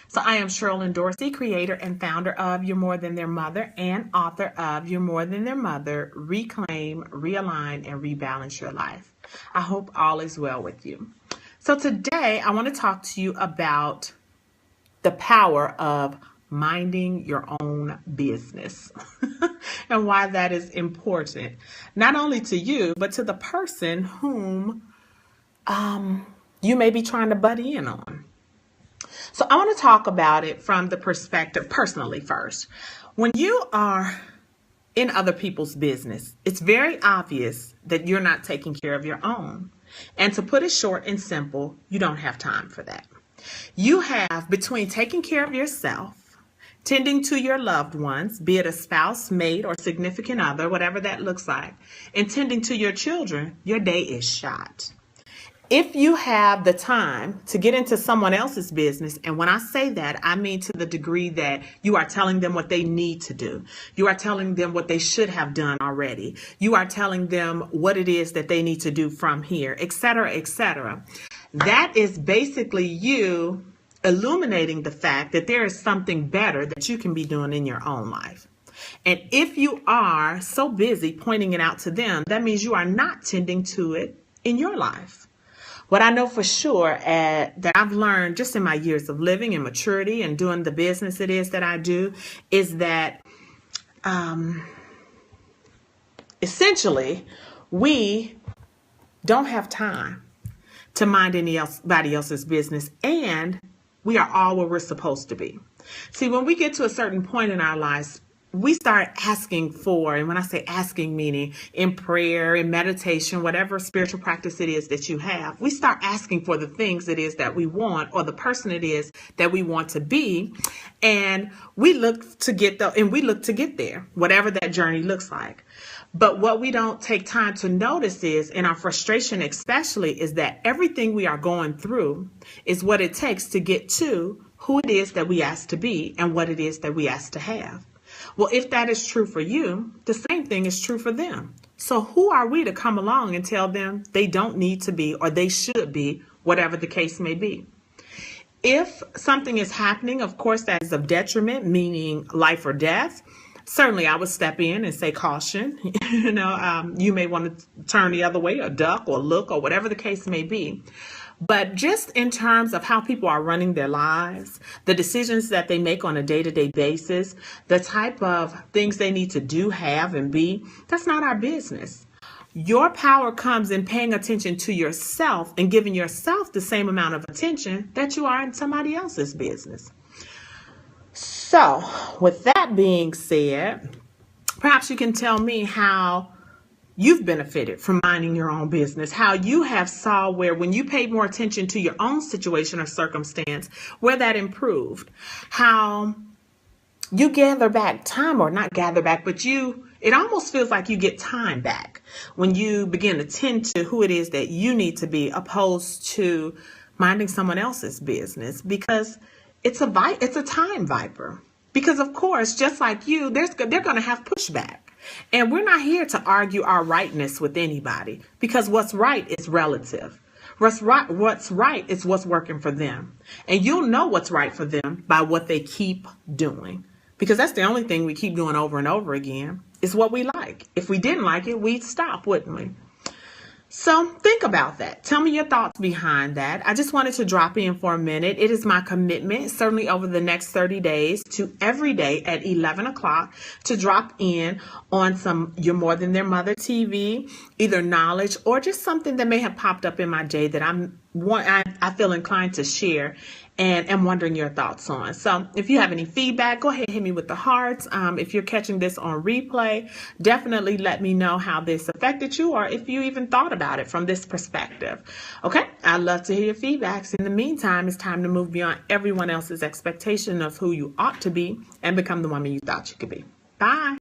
So I am Sherilyn Dorsey, creator and founder of You're More Than Their Mother and author of You're More Than Their Mother, Reclaim, Realign, and Rebalance Your Life. I hope all is well with you. So today I want to talk to you about the power of minding your own business and why that is important, not only to you, but to the person whom you may be trying to butt in on. So I want to talk about it from the perspective personally first. When you are in other people's business, it's very obvious that you're not taking care of your own. And to put it short and simple, you don't have time for that. You have between taking care of yourself, tending to your loved ones, be it a spouse, mate, or significant other, whatever that looks like, and tending to your children, your day is shot. If you have the time to get into someone else's business, and when I say that, I mean to the degree that you are telling them what they need to do. You are telling them what they should have done already. You are telling them what it is that they need to do from here, etc., etc. That is basically you illuminating the fact that there is something better that you can be doing in your own life. And if you are so busy pointing it out to them, that means you are not tending to it in your life. What I know for sure that I've learned just in my years of living and maturity and doing the business it is that I do is that essentially we don't have time to mind anybody else's business, and we are all where we're supposed to be. See, when we get to a certain point in our lives, we start asking for, and when I say asking, meaning in prayer, in meditation, whatever spiritual practice it is that you have, we start asking for the things it is that we want or the person it is that we want to be. And we look to get there, whatever that journey looks like. But what we don't take time to notice is, in our frustration especially, is that everything we are going through is what it takes to get to who it is that we ask to be and what it is that we ask to have. Well, if that is true for you, the same thing is true for them. So who are we to come along and tell them they don't need to be or they should be, whatever the case may be? If something is happening, of course, that is of detriment, meaning life or death, certainly I would step in and say caution. You may want to turn the other way or duck or look or whatever the case may be. But just in terms of how people are running their lives, the decisions that they make on a day-to-day basis, the type of things they need to do, have, and be, that's not our business. Your power comes in paying attention to yourself and giving yourself the same amount of attention that you are in somebody else's business. So, with that being said, perhaps you can tell me how you've benefited from minding your own business, how you have saw where when you paid more attention to your own situation or circumstance, where that improved, how you gather back time, or not gather back, but it almost feels like you get time back when you begin to tend to who it is that you need to be, opposed to minding someone else's business, because it's a time viper. Because of course, just like you, they're going to have pushback. And we're not here to argue our rightness with anybody, because what's right is relative. What's right is what's working for them. And you'll know what's right for them by what they keep doing, because that's the only thing we keep doing over and over again is what we like. If we didn't like it, we'd stop, wouldn't we? So think about that. Tell me your thoughts behind that. I just wanted to drop in for a minute. It is my commitment, certainly over the next 30 days, to every day at 11 o'clock to drop in on some You're More Than Their Mother TV, either knowledge or just something that may have popped up in my day that I feel inclined to share and am wondering your thoughts on. So if you have any feedback, go ahead and hit me with the hearts. If you're catching this on replay, definitely let me know how this affected you, or if you even thought about it from this perspective. Okay, I'd love to hear your feedbacks. In the meantime, it's time to move beyond everyone else's expectation of who you ought to be and become the woman you thought you could be. Bye.